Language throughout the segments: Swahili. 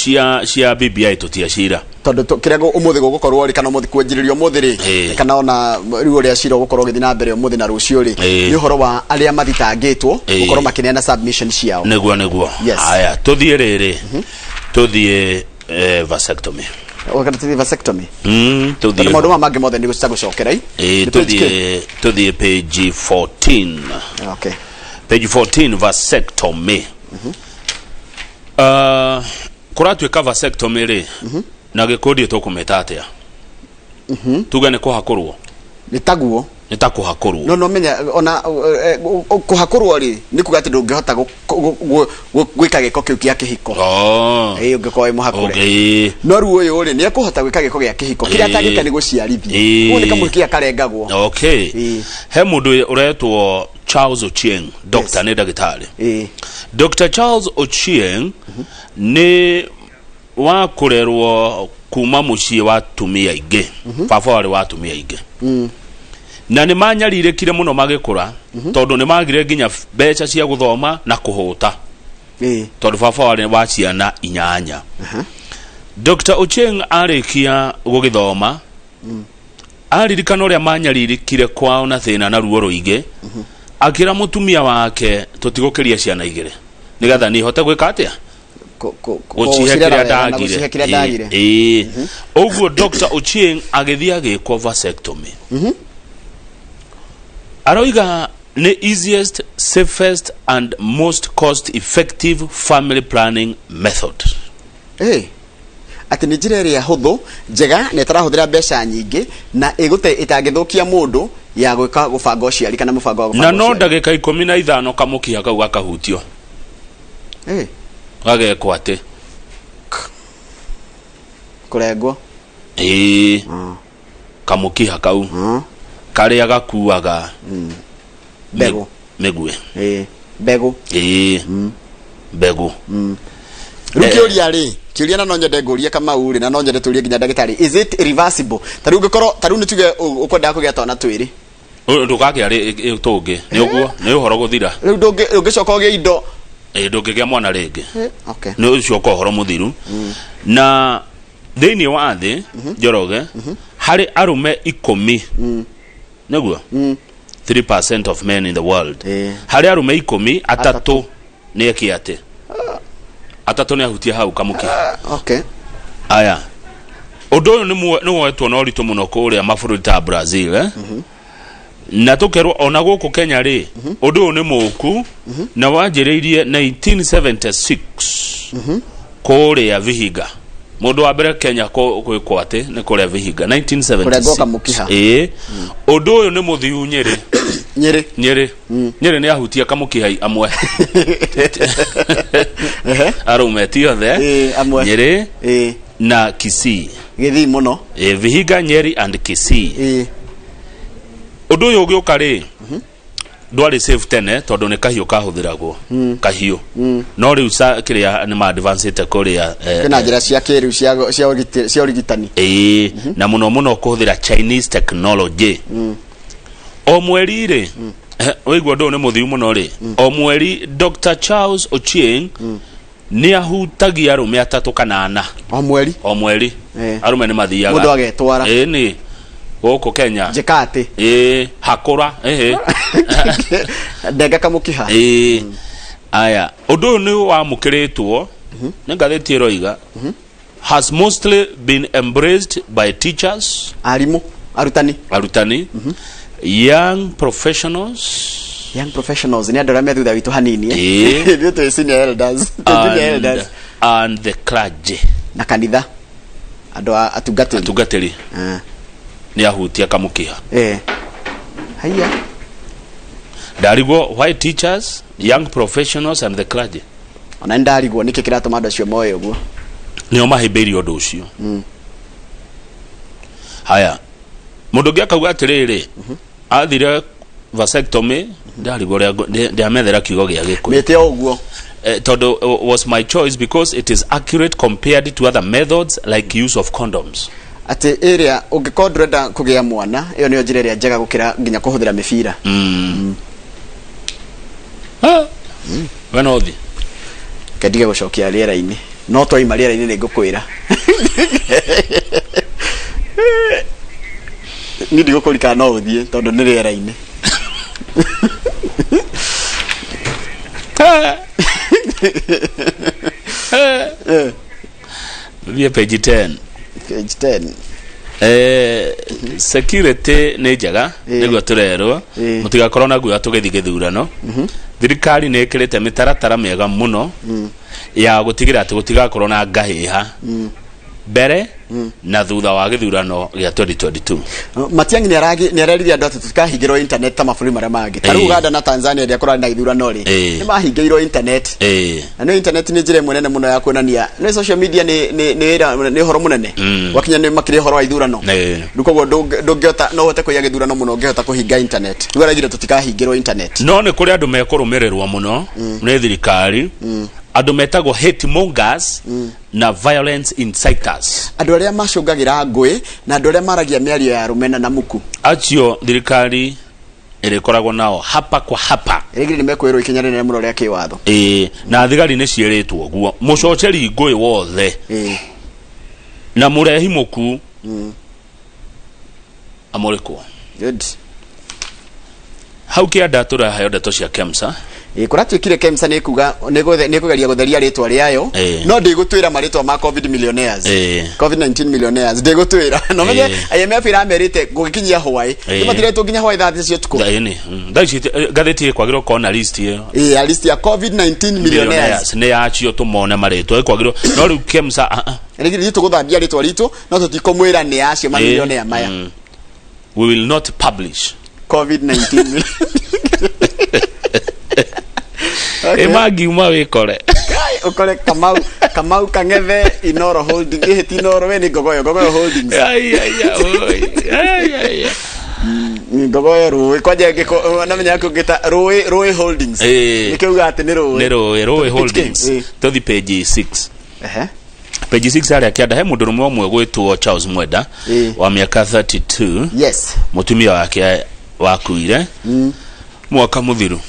cia BBI tutia cira tondu kirego umuthi gukorwo ri kana umuthi kwenjiririo umuthi ri kana ona riu ria cira gukorwo githina na mbere umuthi na rucio ri ni uhoro wa aria mathitangitwo gukorwo makineana submission ciao neguo aya tuthie riri tuthie vasectomy wakati vasectomy tuthie maundu mangĩ mothe ni gucokera tuthie page 14 okay page 14 vasectomy kuratuika vasectomy ri na gikundi tukumeta atia tuga ni kuhakurwo nitaguo nitakuhakurwo no menya ona kuhakurwo ri ni kuga ati ndungihota gwika giko kiu kia kihiko ungikoe muhakure no ru uyu ri ni ekuhota gwika giko gia kihiko kiria atagika ni guciarithia ni kamwikia karengagwo okay he mundu uretwo Charles Ochieng doctor ni dagitari Dr. Charles Ochieng ni wa kurerwo kuma muciĩ wa tumia aingĩ baba wari wa tumia aingĩ na ni manyaririkire muno magikura tondu ni magire nginya mbeca cia guthoma na kuhuta tondu baba wari wa ciana 8 Dr. Ochieng arikia gugithoma aririkana uria manyaririkire kwao na thina na ruo ruingi akira mutumia wake tutigukiria ciana igire nigatha ni hote gwika atia gucihekira ndagire oguo Dr. Ochieng agithia gikwo vasectomy aroiga ni easiest, safest and most cost effective family planning method ati ni njira iria huthu njega na itarahuthira mbeca nyingi na itangithukia mundu ya gwika gubanga uciari kana mubango wa gubanga na no ndagika 15 kamukia kau gakahutio gagekwo ati kurengwo kamukiha kau karia gakuaga mbegu megue mbegu mbegu rukioria ri kiuria na no nyende ngurie kama uri na no nyende turie ginya ndagitari is it reversible taru ngikoro taru ni tuge ukwenda kugia tona twiri ndugage ari tungi ni uguo ni uhoro guthira riu ndungicoka ugie indo ndungigia mwana ringi okay ni ucoka uhoro muthiru na thiini wa thi Njoroge hari arume 10 neguo 3% of men in the world hari arume 10 atatu ni ekiate atatu ni ahutia hau kamuki okay aya odo ni wetwo no ritu muno kuria mabũrũri ta Brazil na tukerwo ona guku Kenya ri odo ni muku na wanjiriirie 1976 kuria Vihiga mundu wa mbere Kenya gwikwo ati ni kuria Vihiga 1976 odo uyu ni muthiu Nyeri ni ahutia kamukiha amwe Arume tiothe Nyeri na Kisii githi muno Vihiga Nyeri and Kisii odo uyu ugiuka ri ndwari safe tene tondu ni kahiu kahuthiragwo kahiu no riu kiria ni ma advanced kuria kana njira cia kiriu cia urigitani na muno kuhuthira Chinese technology o mweri ri oigwo ndo ni muthiu muno ri o mweri Dr. Charles Ochieng ni ahutagia arume 3 kana 4 o mweri arume ni mathiaga mundu agetwara ni goko Kenya jekate hakura ndega kamukiha aya undu ni wa mukiritwo ni ngatheti roiga has mostly been embraced by teachers arimu arutani young professionals ni andora methu thutha witu hanini ndio tu senior elders and the clergy na kanitha andu atugatiri ni ahutia kamukiha haya darigwo why teachers young professionals and the clergy ona ndarigwo niki kiratuma andu acio moyo guo ni o mahimbirio undu ucio haya mundu ngiakauga atiriri athire vasectomy ndarigwo ndiamethera kiugo gia gikũ mete oguo todo was my choice because it is accurate compared to other methods like use of condoms ati area ungikodreda kugia mwana iyo niyo njira iria njega gukira nginya kuhuthira mibira wenothi kadige gucokia riera-ini no twaima rĩera-inĩ nĩ ngũkwĩra nĩ ndigũkũrika no ũthiĩ tondũ nĩ rĩera-inĩ Via page 10. Page 10. Security nĩ njega nĩguo tũrerwo mũtigakorwo na guoya tũgĩthiĩ gĩthurano. Thirikari nĩ ĩkĩrĩte mĩtaratara mĩega mũno ya gũtigĩra atĩ gũtigakorwo na ngahĩha mbere na thutha wa gĩthurano gĩa 2022. Matiang'i nĩ areririe andũ atĩ tũtikahingĩrwo internet ta mabũrũri marĩa mangĩ. Ta rĩu Uganda na Tanzania rĩa kũrarĩ na gĩthurano rĩ nĩ mahingĩirwo internet. Na no internet nĩ njĩra ĩmwe nene mũno ya kuonania no social media nĩ horo mũnene wakinya nĩ makĩrĩ horo wa ithurano. Rĩu koguo ndũngĩhota no ũhote kũiya gĩthurano mũno ũngĩhota kũhinga internet. Rĩu aragire tũtikahingĩrwo internet. No nĩ kũrĩ andũ mekũrũmĩrĩrwo mũno nĩ thirikari. Andũ metagwo hate mongers na violence inciters. Andũ arĩa macũngagĩra ngũĩ na andũ arĩa maragia mĩario ya rũmena na muku. Acio thirikari ĩrĩkoragwo nao hapa kwa hapa. Rĩngĩ nĩ mekwĩrwo ikinya rĩnene mũno rĩa kĩwatho. Na thigari nĩ ciĩrĩtwo guo mũcoceri ngũĩ wothe. Na mũrehi mũku amũrĩkwo. Good. Hau kĩanda tũraheo ndeto cia KEMSA. Kũratuĩkire KEMSA nĩ kuga nĩ kũgeria gũtheria rĩtwa rĩayo no ndigũtwĩra marĩtwa ma COVID millionaires COVID-19 millionaires ndigũtwĩra no menye IMF iramerĩte gũkinyia Hawaii nĩ matiretwo nginya Hawaii thathi cio tuko ndaci gatheti kwagĩrwo kona list ĩyo list ya COVID-19 millionaires nĩ yacio tũmone marĩtwa kwagĩrwo no rĩu KEMSA rĩngĩ tũgũthambia rĩtwa ritũ no tũtikomwĩra nĩ yacio mamillionaire maya we will not publish COVID-19 Emangiuma wikore. Ukore Kamau Kang'ethe Inoro Holding Inoro we ni Gogoyo Holdings. Gogoyo Rũĩ kwaje ngiko na menya ngita Rũĩ Holdings. Nikiuga ati ni Rũĩ Holdings. Tothi page 6. Page 6 ari akianda he mũndũ rũmwe ũmwe gwĩtwo Charles Mwenda wa miaka 32. Yes. Mutumia wake wakuire mwaka muthiru.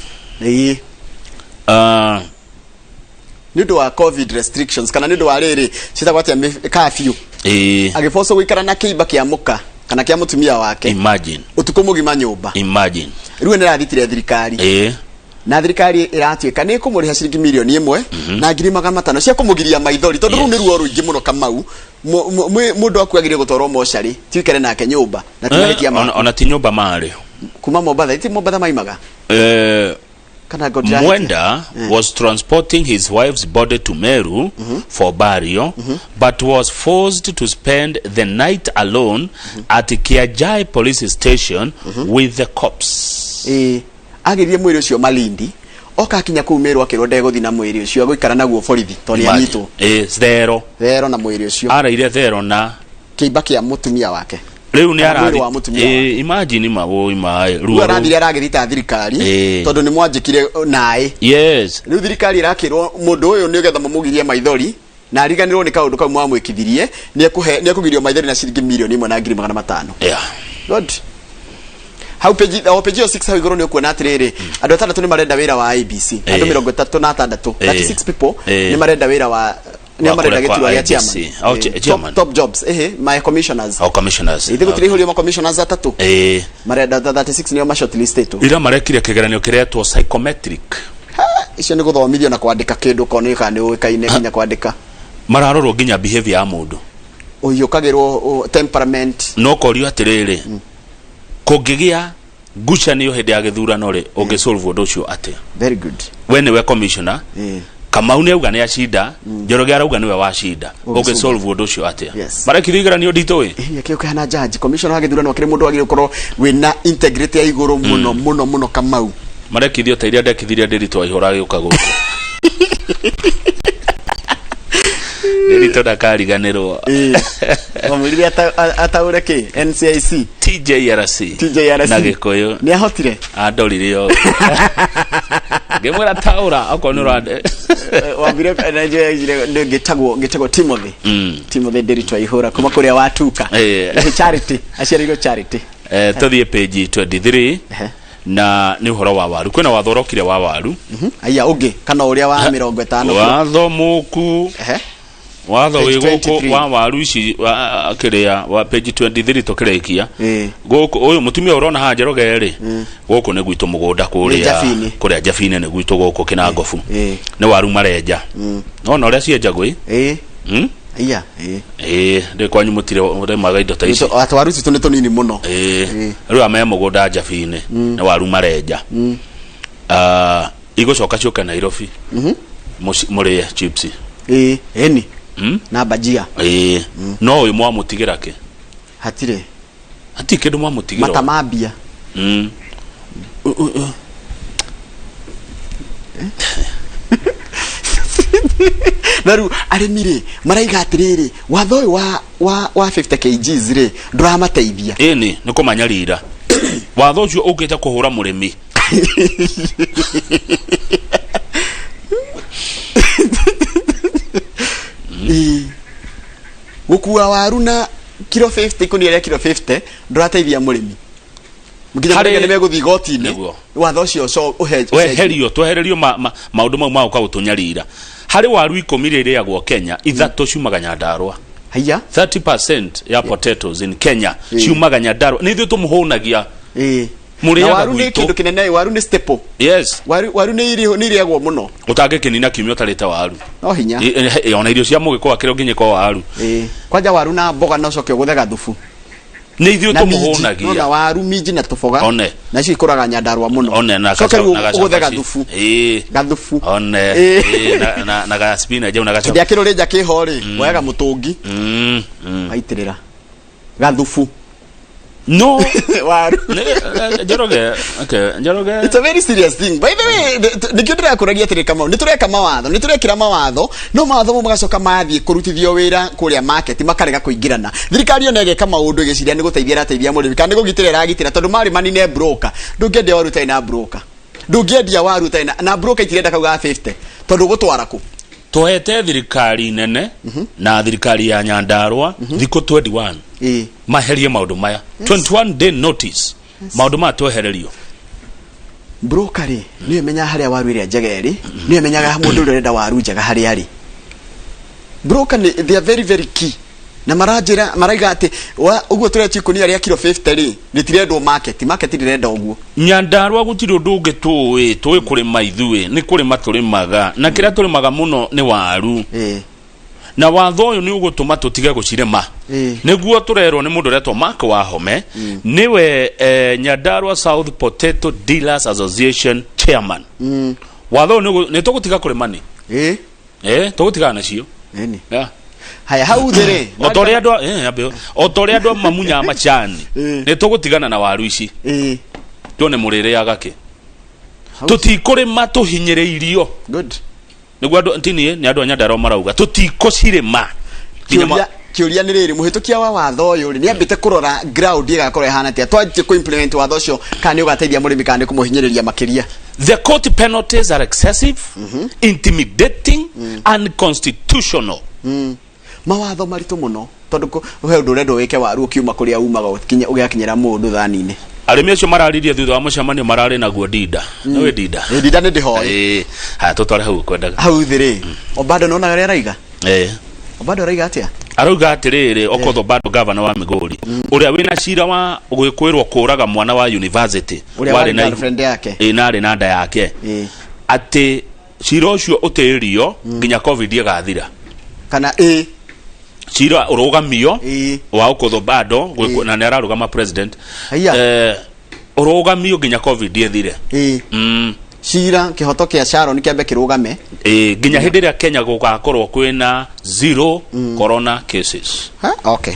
Nido wa COVID restrictions kana nido wa rĩrĩ citagwo atĩa curfew agifoso gwikara na kĩimba kĩa muka kana kĩa mutumia wake imagine utuko mugima nyumba imagine rĩu nĩ rathitire thirikari na thirikari iratuĩka nĩ kũmũrĩha ciringi milioni 1 na 500 cia kũmũgiria maithori tondũ rĩu nĩ ruo rũingĩ mũno Kamau mũndũ akuagire gũtwarwo mocarĩ tiũkere nake nyumba na tinarikia ona ti nyumba marĩ kuma Mombasa maimaga Mwenda was transporting his wife's body to Meru for burial, but was forced to spend the night alone at Kiajai police station with the cops. Agirie mwiri ucio Malindi oka kinya ku Meru akirwo ndegũthi na mwiri ucio agũikara naguo borithi tondũ anyitwo thero na mwiri ucio araire thero na kĩimba kĩa mutumia wake Leo ni arathi imagine mawoi mai ruo arathire aragithita thirikari tondu ni mwanjikire nae yes riu thirikari irakirwo mundu uyu ni getha mamugirie maithori na ariganirwo ni kaundu kau mwamwikithirie ni ekugirio maithori na ciringi milioni 1.5 good how page 6 how igoro ni kuona atiriri andu atandatũ ni marenda wira wa ABC andu 36 36 people ni marenda wira wa ni marenda gĩturwa gĩa chairman top jobs my commissioners ithe gutiri hulio ma commissioners atatu marenda 36 ni ma shortlisted ira marekire kigeranio kiretwo psychometric icio ni guthomithio na kwandika kindu konika ni uikaine kinya kwandika mararorwo nginya behavior ya mundu uyukagirwo temperament no korio atiriri kũngĩgĩa ngucanio hĩndĩ ya gĩthurano rĩ ũngĩsolve ũndũ ũcio atĩa very good we nĩwe commissioner Kamau nĩ auga nĩ acida Njoroge arauga nĩwe wacida ũngĩsolve ũndũ ũcio atĩa marekithio igeranio nditũ kĩokana judge commissioner wa gĩthurano kĩrĩ mũndũ agĩrĩ gũkorwo wĩna integrity ya igũrũ mũno Kamau marekithio ta iria ndekithirie ndĩritwa ihora gĩũka gũkũ ndĩritwa ndakariganĩrwo omũrire ataũre kĩ NCIC TJRC na Gĩkũyũ nĩ ahotire andorire yo ngĩmwĩra taũra okorwo nĩ ũrande wambire ngĩtagwo Timothy ndĩritwa ihũra kuma kũrĩa watuka charity aciarĩirwo charity tũthiĩ page 23 na ni uhoro wa waru kwena wathorokire wa waru aya ungi kana uria wa 50 watho muku watho wĩ gũkũ wa waru ici kĩrĩa wa page 23 tũkĩrĩkia gũkũ ũyũ mũtumia ũrona haha Njoroge rĩ gũkũ nĩ gwitũ mũgũnda kũrĩa Njabine nĩ gwitũ gũkũ Kĩnangobu nĩ waru marenja nona ũrĩa cienjagwo iya ndĩ kwanyu mũtire maga indo ta ici waru ici nĩ tũnini mũno rĩu ame mũgũnda Njabine nĩ waru marenja igũcoka ciũke Nairobi mũrĩe chips eni na bajia no uyu mwamutigira ke hatire hati kindu mwamutigira matamambia naru aremire maraiga atiriri watho uyu wa 50 kgs ri nduramateithia ni kumanyarira watho ucio ukite kuhura murimi gukua waru na kilo 50 kuniria kilo 50 ndurateithia murimi muginya murege nime guthi goti-ini watho ucio so weherio twehererio maundu mau ma ukagutunyarira hari waru 10 iriagwo Kenya ithatu ciumaga Nyandarua haya 30% ya potatoes in Kenya ciumaga Nyandarua ni ithu tumuhunagia waru ni kindu kinene waru ni staple yes waru ni iriagwo muno utangikinina kimyo tarita waru no hinya ona irio cia mugiko akiro nginye ko waru kwanja waru na mboga no coke guthega thufu ni ithu tumuhunagia na waru minji na tuboga na cio ikuraga Nyandarua muno na guthega thufu gathufu na ga spinach na gacoka ndia kiro rinja kihori wega mutungi aitirira gathufu no waru Njoroge it's a very serious thing by the way nikindira kuragia tiri kama nitureka mawatho niturekira mawatho no mawatho magacoka mathie kurutithio wira kuria market makarega kuingirana thirikari ona ege kama undu igiciria ni guteithia rateithia murimi kandi gugitira ragitira tondu mari manine broker ndungendia waru taina broker ndungendia waru taina na broker itirenda kauga 50 tondu gutwara ku tuhete thirikari nene na thirikari ya Nyandarua thiko 21 maherie maundu maya 21 day notice maundu ma twehererio broker ni menya haria waru iria njegeri ni menyaga mundu urenda waru njega haria ari broker they are very very key na maraiga ati uguo tureti kunia ria kilo 50 ri nitirendwo market ndirenda uguo Nyandarua gutiri undu ungi tuwi kurima ithue ni kurima turimaga na kiria turimaga muno ni waru na watho uyu ni ugutuma tutige gucirema niguo turerwo ni mundu retwo Mark Wahome niwe Nyandarua South Potato Dealers Association chairman watho ni tugutiga kurima ni tugutiga nacio haya hau thire otoria ndo mamunya machani ni tugutigana na waru ici tuone murire agake tutikurima tuhinyiriirio good niguo andu ntini ni andu Nyandarua marauga tutikocirima kiuria ni riri muhitukia wa watho uyu ni ambite kurora ground igakora ihana tia twaje ku implement watho ucio kana ugateithia murimi kana kumuhinyiriria makiria. The court penalties are excessive, intimidating, unconstitutional. Mawatho maritu muno tondu we undu urendo wike waru ukiuma kuria umaga ukinya ugiakinyira mundu thani-ini. Arimi acio mararirie thutha wa mucemanio marari naguo Dida. Niwe Dida. Dida ni ndihoi. Ha tutware hau kwendaga. Hau thiri. Obado nona garia raiga? Obado raiga atia? Arauga atiriri Okoth Obado governor wa Migori. Uria wina cira wa gugikwirwo kuraga mwana wa university. Wari na girlfriend yake. Nari na nda yake. Ati cira ucio utirio nginya covid igathira. Kana cira urugamio wa Okoth Obado na ni ararugama president urugamio nginya covid ithire cira kihoto kia Sharon kiambe kirugame nginya hindi ria Kenya gugakorwo kwina 0 corona cases. Okay.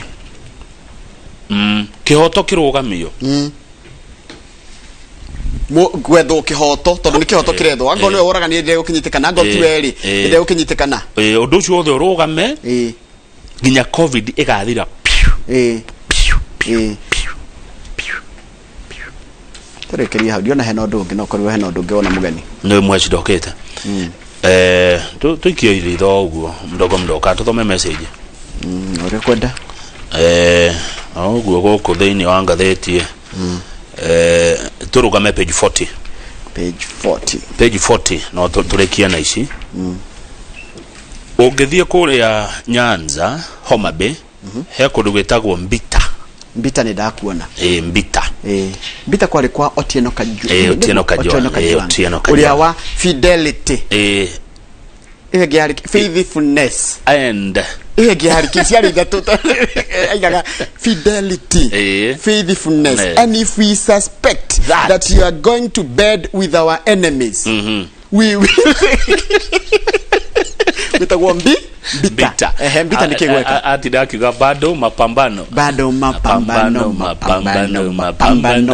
Kihoto kirugamio gwetho kihoto tondu ni kihoto kirethwo ango niwe woraga ni ndire gukinyitikana ango tiweri ndire gukinyitikana undu ucio othe urugame nginya covid igathira turekeria hau ndiona hena undu ungi no korwo hena undu ungi wona mugeni ni mweci ndokete tuikio iritho uguo mdogo tuthome message uri kwenda uguo guku thiini wa ngatheti turugame page 40 no turekia na ici Ũngĩthiĩ kũrĩa Nyanza Homa Bay he kũndũ gwĩtagwo Mbita. Mbita nĩ ndakuona. Mbita. Mbita kwari kwa Otieno Kajwang'. Otieno Kajwang'. Uria wa Fidelity. Ihe gĩari faithfulness. And ihe gĩari kĩciari ithatu. Aigaga Fidelity. Faithfulness. And if we suspect that you are going to bed with our enemies, we will. Bitagwo Mbita. Mbita ni kigweka. Atida kiga bado mapambano.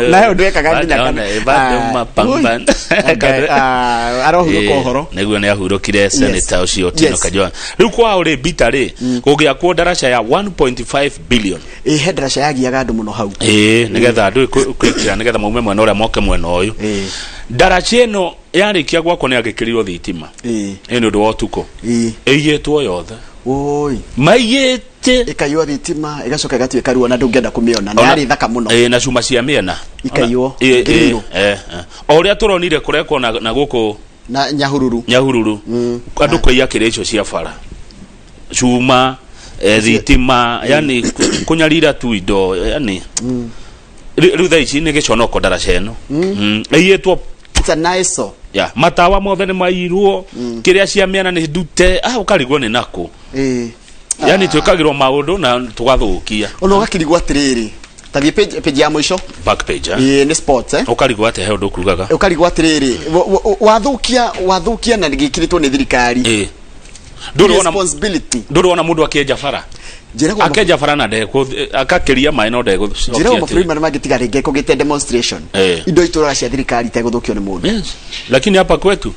Na yo ndweka gandinya kana. Bado mapambano. Arohuro kohoro. Neguo ne ahurokire senator ucio Otieno Kajwang'. Riu kwa uri Mbita ri kugia kwa daraca ya 1.5 billion. He daraca yagiaga andu muno hau. Nigetha andu kwikira nigetha maume mwena uria moke mwena uyu. Daraca ino yarikia gwako ni agikirirwo thitima. Ni undu wa utuko. Ĩiyĩtwo yothe. Oi. Maiyĩte. Ĩkaiywo thitima, ĩgacoka ĩgatuĩka ruo na ndũngĩenda kũmĩona. Nĩ yarĩ thaka mũno. Na cuma cia mĩena. Ĩkaiywo. O ũrĩa tũronire kũrekwo na gũkũ na Nyahururu. Andũ kũiya kĩrĩa icio cia bara. Cuma, thitima, yani kũnyarira tu indo, yani. Rĩu thaa ici nĩ gĩconoko daraca ĩno. Ĩiyĩtwo. It's a nice. Matawa mothe nĩ mairwo, kĩrĩa cia mĩena nĩ ndute, ũkarigwo nĩ nako. Yani twĩkagĩrwo maũndũ na tũgathũkia. Ona ũgakirigwo atĩrĩrĩ. Tathi page ya mũico. Back page. Nĩ sports Ũkarigwo atĩ he ũndũ kugaga. Ũkarigwo atĩrĩrĩ. Wathũkia na gĩkĩrĩtwo nĩ thirikari. Ndũrona mũndũ akĩenja bara. Akeja bara na ndego akakeria maĩ no ndego. Njĩra mabũrũri marĩa mangĩtiga rĩngĩ kũgĩte demonstration. Indo itũraga cia thirikari itegũthũkio nĩ mũndũ. Lakini hapa kwetu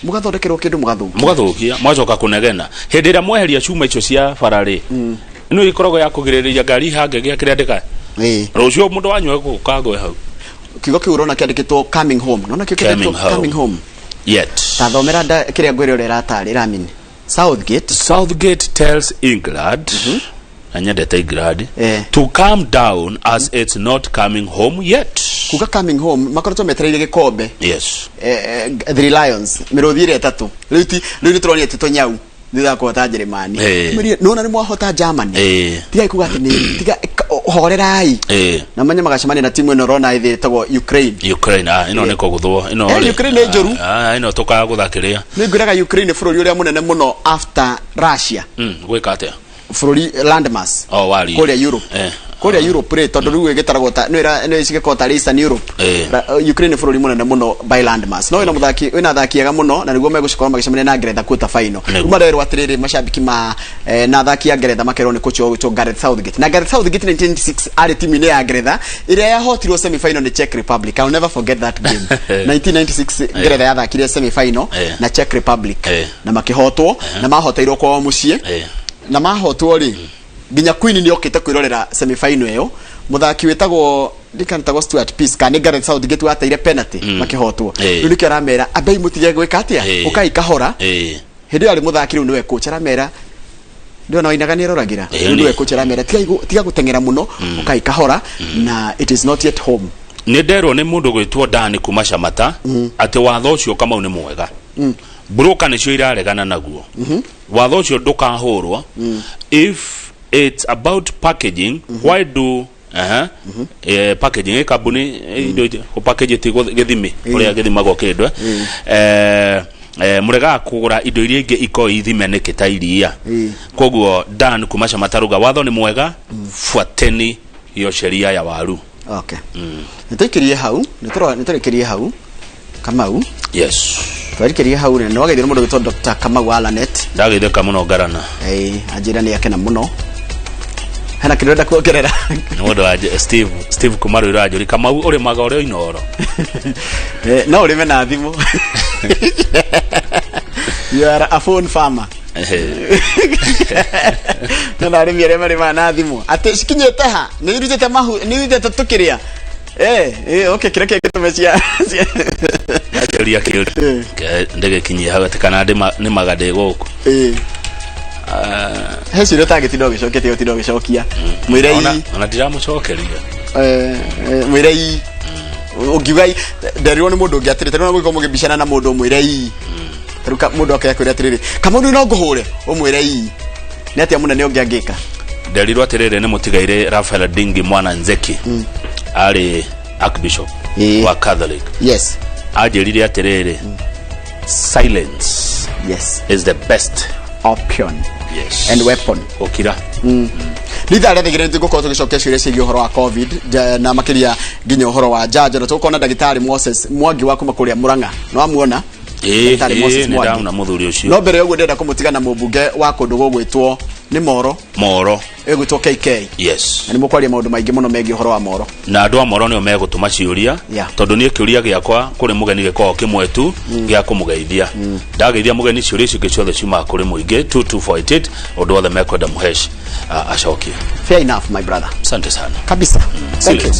mugathondekerwo kindu mugathukia mwacoka kunegena hindi ira mweheria cuma icio cia barari ino ikoragwo ya kugiririria ngari hange gya kiria ndika rucio mundu wanywe gukagwe hau kigo kiu urona kiandikitwo coming home nona kio kiandikitwo coming home yet tathomera kiria ngwire uri ratari ramini Southgate tells England anyendete England to calm down as it's not coming home yet. Kuga coming home makoretwo metereire gikombe. Yes. The Lions mirothire tatu. Riu turoni tito nyau thitha kuhota Jeremani. Nona ni mwahota Germany. Tiga kuga ati ni tiga horerai. Na manya magacemania na timu ino rona ithitagwo Ukraine. Ino niko guthwo ino. Ukraine njoru. Ino toka guthakiria. Ni ngwiraga Ukraine bururi uria munene muno after Russia. Gwika atia. Bururi landmass. Wali. Korea Europe. Korea Europe re tondu riu egetaragwo ta no icigeko ta Eastern Europe. Ukraine bururi munene muno by landmass. No ina muthaki ina thaki ega muno na niguo megucikora magicemania na Ngeretha quarter final. Umarero atiriri mashabiki ma na thaki ya Ngeretha makerwo ni coach wa Gareth Southgate. Na Gareth Southgate 1996 ari timu ya Ngeretha iria yahotirwo semi final ni Czech Republic. I'll never forget that game. 1996 Ngeretha yathakire semi final na Czech Republic na makihotwo na mahoteirwo kwa mucie na mahotwo ri ginya Queen ni okite kwirorera semi final iyo muthaki wetagwo ndikantagwo Stuart Pearce kana Gareth Southgate wateire penalty makihotwo riu kiramera abai mutige gwika atia ukai kahora hindi ari muthaki riu niwe coach aramera ndio na inaga ni roragira niwe coach aramera tiga gutengera muno ukai kahora na it is not yet home ni ndero ni mundu gwitwo Dani kuma Shamata ati watho ucio kama ni mwega broker ni cio iraregana naguo watho ucio ndukahurwo if it's about packaging why do packaging kabuni indo ko package ti githimi uria githimagwo kindwe murega kugura indo iria ingi iko ithime ne kitairia koguo Dan kuma Shamata ruga watho ni mwega fuateni hiyo sheria ya waru. Okay. Nitaikirie hau nitarikirie hau Kamau. Yes. Twarikiriye hau ne no gaithira mundu witwa Dr. Kamau Alanet ndagitheka muno ngarana ajira ni yake na muno hana kiroda kuongerera mundu wa Steve Kumaru irajuri Kamau uri maga uri inoro no uri mena thimu you are a phone farmer na ari mere mana thimu ate shikinyete ha ni rutete mahu ni rutete tukiria okay kira kile tumecia ateria kile ndege kinyi hagati kana ni magade goko heci ro target ndo gicokete yo tindo gicokia mwirei ona ndiramucokeria mwirei ugigai nderirwo ni mundu ngiatirite no gwiko mugibicana na mundu mwirei taruka mundu akakwira atiriri kama ndu no nguhure umwire ii ni atia munene ungi angika nderirwo atiriri ni mutigaire Rafael Dingi Mwana Nzeki ari archbishop wa Catholic yes ajerire atiriri silence is the best option and weapon okira Nitha thigire ntugukorwo tugicokia ciuria ciĩgiĩ uhoro wa covid na makiria nginya uhoro wa njanjo na tukona ndagitari Moses Mwangi wa kuma kuria Murang'a no amuona ndagitari Moses Mwangi na muthuri ucio no mbere uguo ndenda kumutiga na mũmbunge wa kundu gugwitwo ni Moro egwitwo KK yes na ni mukwaria maundu maingi muno megiĩ uhoro wa Moro na andu a Moro nio megutuma ciuria tondu nie kiuria giakwa kuri mugeni gikoo kimwe tu gia kumugeithia ndageithia mugeni ciuria icio ciothe ciuma kuri muingi 2248 undu othe mekwenda muhesh acokie fair enough my brother asante sana kabisa thank you